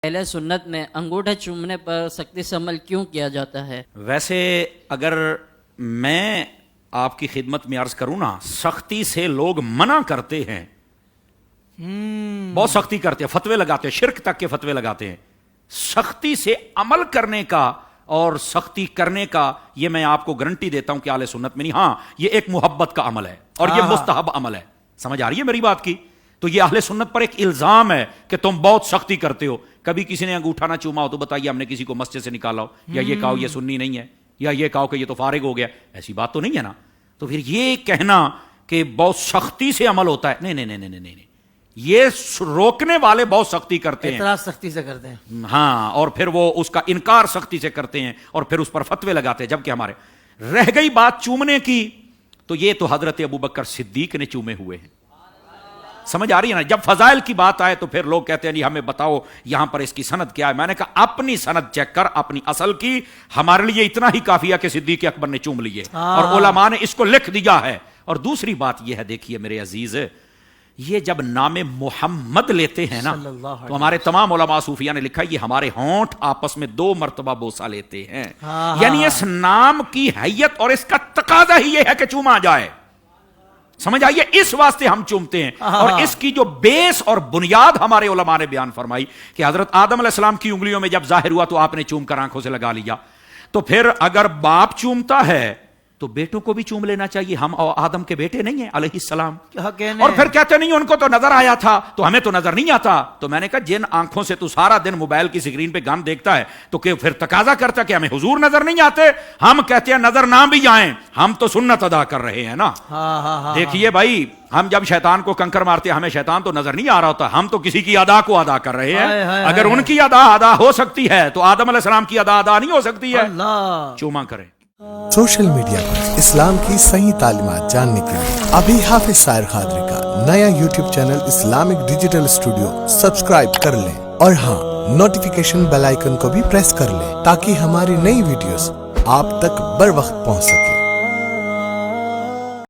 اہل سنت میں انگوٹھا چومنے پر سختی سے عمل کیوں کیا جاتا ہے؟ ویسے اگر میں آپ کی خدمت میں عرض کروں نا، سختی سے لوگ منع کرتے ہیں، بہت سختی کرتے ہیں، فتوے لگاتے ہیں، شرک تک کے فتوے لگاتے ہیں۔ سختی سے عمل کرنے کا اور سختی کرنے کا یہ میں آپ کو گارنٹی دیتا ہوں کہ اہل سنت میں نہیں۔ ہاں، یہ ایک محبت کا عمل ہے اور یہ مستحب عمل ہے۔ سمجھ آ رہی ہے میری بات کی؟ تو یہ اہل سنت پر ایک الزام ہے کہ تم بہت سختی کرتے ہو۔ کبھی کسی نے انگوٹھا نہ چوما ہو تو بتائیے ہم نے کسی کو مسجد سے نکالا ہو، یا یہ کہو یہ سنی نہیں ہے، یا یہ کہو کہ یہ تو فارغ ہو گیا، ایسی بات تو نہیں ہے نا۔ تو پھر یہ کہنا کہ بہت سختی سے عمل ہوتا ہے، نہیں نہیں نہیں نہیں نہیں، یہ روکنے والے بہت سختی کرتے ہیں، اعتراض سختی سے کرتے ہیں، ہاں، اور پھر وہ اس کا انکار سختی سے کرتے ہیں اور پھر اس پر فتوے لگاتے ہیں۔ جبکہ ہمارے رہ گئی بات چومنے کی، تو یہ تو حضرت ابوبکر صدیق نے چومے ہوئے ہیں۔ سمجھ آ رہی ہے نا؟ جب فضائل کی بات آئے تو پھر لوگ کہتے ہیں نہیں ہمیں بتاؤ یہاں پر اس کی سند کیا ہے۔ میں نے کہا اپنی سند چیک کر، اپنی اصل کی، ہمارے لیے اتنا ہی کافی ہے کہ صدیق اکبر نے چوم لیے اور علماء نے اس کو لکھ دیا ہے۔ اور دوسری بات یہ ہے، دیکھیے میرے عزیز، یہ جب نام محمد لیتے ہیں نا تو ہمارے تمام علماء صوفیہ نے لکھا یہ ہمارے ہونٹ آپس میں 2 مرتبہ بوسہ لیتے ہیں، یعنی اس نام کی حیت اور اس کا تقاضا ہی یہ ہے کہ چوما جائے۔ سمجھ آئیے؟ اس واسطے ہم چومتے ہیں۔ اور اس کی جو بیس اور بنیاد ہمارے علماء نے بیان فرمائی کہ حضرت آدم علیہ السلام کی انگلیوں میں جب ظاہر ہوا تو آپ نے چوم کر آنکھوں سے لگا لیا۔ تو پھر اگر باپ چومتا ہے تو بیٹوں کو بھی چوم لینا چاہیے۔ ہم آدم کے بیٹے نہیں ہیں علیہ السلام؟ اور پھر کہتے نہیں ان کو تو نظر آیا تھا تو ہمیں تو نظر نہیں آتا۔ تو میں نے کہا جن آنکھوں سے تو سارا دن موبائل کی اسکرین پہ گان دیکھتا ہے تو کہ پھر تقاضا کرتا کہ ہمیں حضور نظر نہیں آتے؟ ہم کہتے ہیں نظر نہ بھی آئیں، ہم تو سنت ادا کر رہے ہیں نا۔ دیکھیے بھائی، ہم جب شیطان کو کنکر مارتے ہمیں شیطان تو نظر نہیں آ رہا ہوتا، ہم تو کسی کی ادا کو ادا کر رہے ہیں۔ اگر ان کی ادا ہو سکتی ہے تو آدم علیہ السلام کی ادا نہیں ہو سکتی ہے؟ چوما کریں۔ سوشل میڈیا پر اسلام کی صحیح تعلیمات جاننے کے لیے ابھی حافظ سائر قادری کا نیا YouTube channel Islamic digital studio subscribe کر لیں، اور ہاں، نوٹیفیکیشن بیل آئیکن کو بھی پریس کر لیں تاکہ ہماری نئی ویڈیوز آپ تک بر وقت پہنچ سکے۔